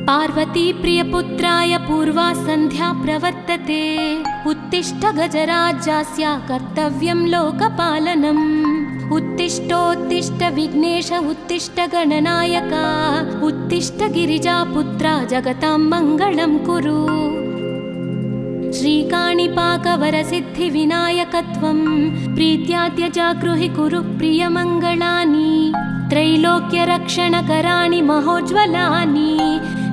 पार्वती प्रियपुत्राय पूर्वा सन्ध्या प्रवर्तते। उत्तिष्ठ गजराज्यास्य कर्तव्यं लोकपालनम्। उत्तिष्ठोत्तिष्ठ विघ्नेश उत्तिष्ठ गणनायक। उत्तिष्ठ गिरिजापुत्रा जगतां मङ्गलं कुरु। श्रीकाणिपाकवरसिद्धिविनायकत्वं प्रीत्याद्य जागृहि कुरु प्रियमङ्गलानि। त्रैलोक्यरक्षणकराणि महोज्ज्वलानि।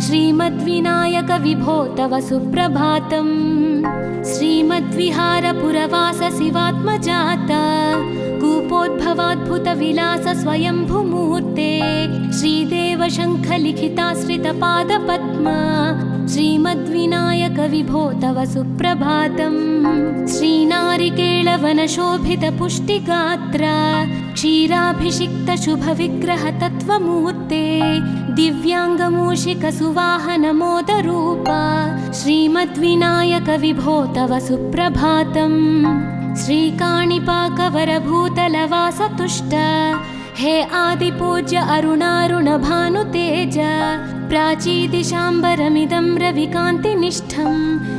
श्रीमद्विनायक विभो तव सुप्रभातम्। श्रीमद्विहारपुरवास शिवात्मजाता कूपोद्भवाद्भुतविलास स्वयंभुमूर्ते। श्रीदेव शङ्खलिखिताश्रितपादपद्मा श्रीमद्विनायक विभो तव सुप्रभातम्। श्रीनारिकेळवनशोभितपुष्टिगात्र क्षीराभिषिक्तशुभविग्रह तत्त्वमूर्ते। दिव्याङ्गमूषिकसुवाहनमोदरूप श्रीमद्विनायक विभो तव सुप्रभातम्। श्रीकाणिपाकवरभूतलवासतुष्ट हे आदिपूज्य अरुणारुणभानुतेज। प्राचीदिशाम्बरमिदं रविकान्तिनिष्ठं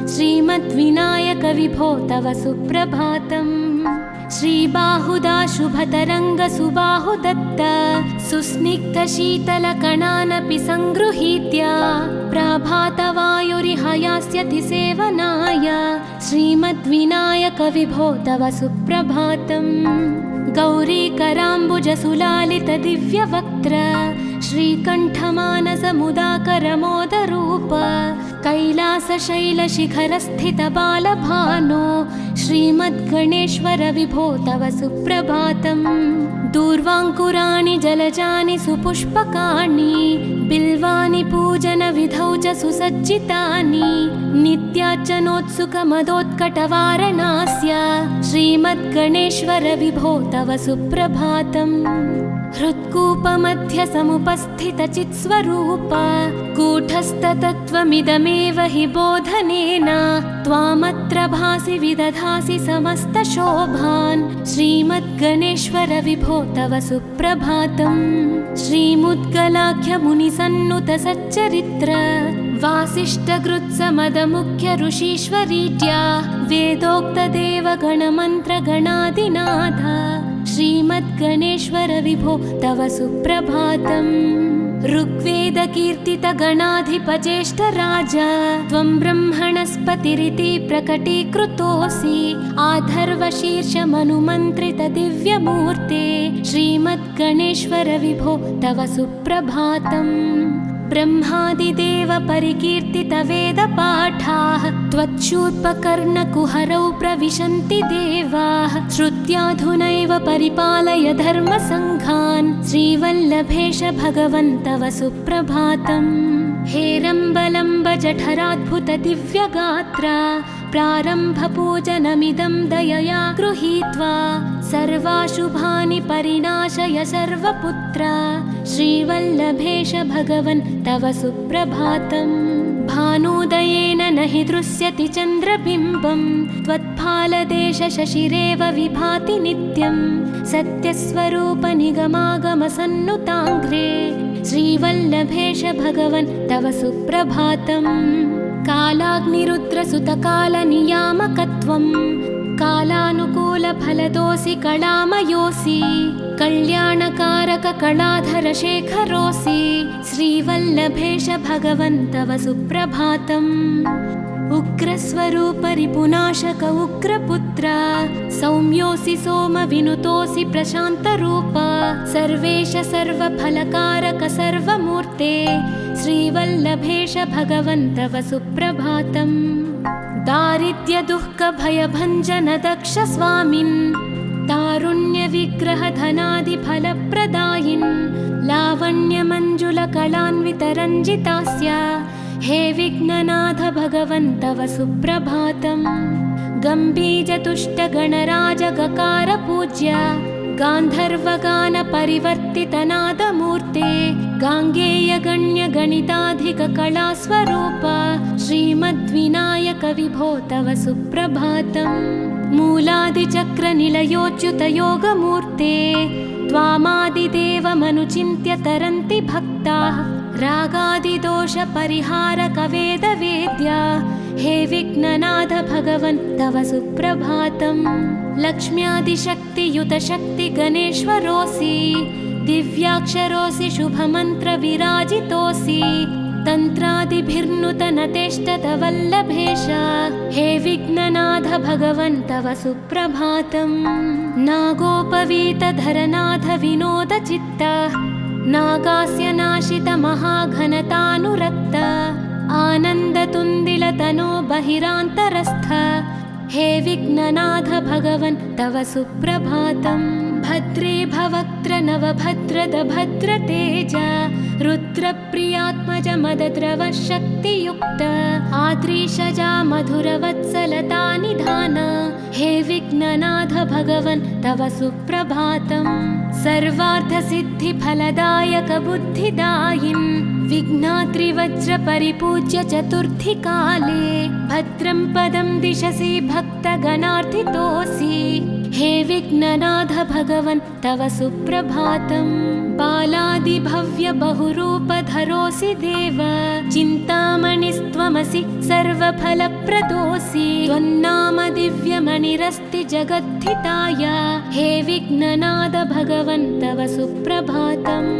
श्रीमद्विनायक विभो तव सुप्रभातम्। श्रीबाहुदा शुभतरङ्गसुबाहुदत्त सुस्निग्धशीतलकणानपि सङ्गृहीत्य प्रभातवायुरिहयास्यति सेवनाय श्रीमद्विनायक विभो तव सुप्रभातम्। गौरीकराम्बुजसुलालितदिव्यवक्त्र श्रीकण्ठमानसमुदाकरमोदरूप कैलासशैलशिखरस्थितबालभानो श्रीमद्गणेश्वर विभो तव सुप्रभातम्। दूर्वाङ्कुराणि जलजानि सुपुष्पकाणि बिल्वानि पूजनविधौ च सुसज्जितानि। नित्यार्चनोत्सुकमदोत्कटवारणास्य श्रीमद्गणेश्वर विभो तव सुप्रभातम्। हृत्कूपमध्यसमुपस्थितचित्स्वरूप कूटस्थतत्त्वमिदमेव हि बोधनेन त्वामत्र भासि विदधासि समस्तशोभान् श्रीमद्गणेश्वर विभो तव सुप्रभातम्। श्रीमुद्गलाख्यमुनिसन्नुतसच्चरित्र वासिष्ठकृत्समदमुख्य ऋषीश्वरीज्या वेदोक्तदेवगणमन्त्रगणादिनाथ श्रीमद्गणेश्वर विभो तव सुप्रभातम्। ऋग्वेदकीर्तितगणाधिपज्येष्ठराज त्वं ब्रह्मणस्पतिरिति प्रकटीकृतोऽसि। आधर्वशीर्षमनुमन्त्रितदिव्यमूर्ते श्रीमद्गणेश्वर विभो तव सुप्रभातम्। ब्रह्मादिदेव परिकीर्तितवेदपाठाः त्वच्छूर्पकर्णकुहरौ प्रविशन्ति देवाः। श्रुत्याधुनैव परिपालय धर्मसङ्घान् श्रीवल्लभेश भगवन् तव सुप्रभातम्। हेरम्बलम्ब जठराद्भुत दिव्यगात्र प्रारम्भपूजनमिदं दयया गृहीत्वा सर्वाशुभानि परिणाशय सर्वपुत्र श्रीवल्लभेश भगवन् तव सुप्रभातम्। भानुदयेन न हि दृश्यति चन्द्रबिम्बं त्वत्फालदेश शशिरेव विभाति नित्यं। सत्यस्वरूप निगमागमसन्नुताङ्घ्रे श्रीवल्लभेश भगवन् तव सुप्रभातम्। कालाग्निरुद्रसुतकालनियामकत्वं कालानुकूलफलदोऽसि कलामयोऽसि। कल्याणकारक कलाधर शेखरोऽसि श्रीवल्लभेश भगवन् तव सुप्रभातम्। उग्रस्वरूप रिपुनाशक उग्रपुत्र सौम्योऽसि सोमविनुतोऽसि प्रशान्तरूप। सर्वेश सर्वफलकारक सर्वमूर्ते श्रीवल्लभेश भगवन् तव सुप्रभातम्। दारिद्र्यदुःखभयभञ्जन दक्ष स्वामिन् तारुण्यविग्रहधनादिफलप्रदायिन् लावण्यमञ्जुलकलान्वितरञ्जितास्य हे विघ्ननाथ भगवन् तव सुप्रभातम्। गम्भीजतुष्टगणराजगकार पूज्य गान्धर्वगानपरिवर्तितनादमूर्ते गाङ्गेयगण्यगणिताधिककलास्वरूप श्रीमद्विनायक विभो तव सुप्रभातम्। मूलादिचक्रनिलयोच्युतयोगमूर्ते त्वामादिदेवमनुचिन्त्य तरन्ति भक्ताः रागादिदोषपरिहारकवेदवेद्य हे विघ्ननाथ भगवन् तव सुप्रभातम् लक्ष्म्यादिशक्तियुतशक्तिगणेश्वरोऽसि दिव्याक्षरोऽसि शुभमन्त्रविराजितोऽसि तन्त्रादिभिर्नुतनतेष्टतवल्लभेश हे विघ्ननाथ भगवन् तव सुप्रभातम् नागोपवीतधरनाथ विनोदचित्त नागास्य नाशित महाघनतानुरक्त आनन्दतुन्दिलतनो बहिरान्तरस्थ हे विघ्ननाथ भगवन् तव सुप्रभातम् भद्रे भवक्त्र नवभद्रद भद्रतेज रुद्रप्रियात्मज मदद्रव शक्तियुक्त आद्रीशजा मधुरवत्सलता निधान हे विघ्ननाथ भगवन् तव सुप्रभातम् सर्वार्थसिद्धिफलदायक बुद्धिदायिन् विघ्नात्रिवज्रपरिपूज्य चतुर्थीकाले भद्रं पदं दिशसि भक्तगणार्थितोऽसि हे विघ्ननाथ भगवन् तव सुप्रभातम् बालादिभव्य बहुरूपधरोऽसि देव चिन्तामणिस्त्वमसि सर्वफलप्रदोऽसि त्वन्नाम दिव्यमणिरस्ति जगद्धिताय हे विघ्ननाथ भगवन् तव सुप्रभातम्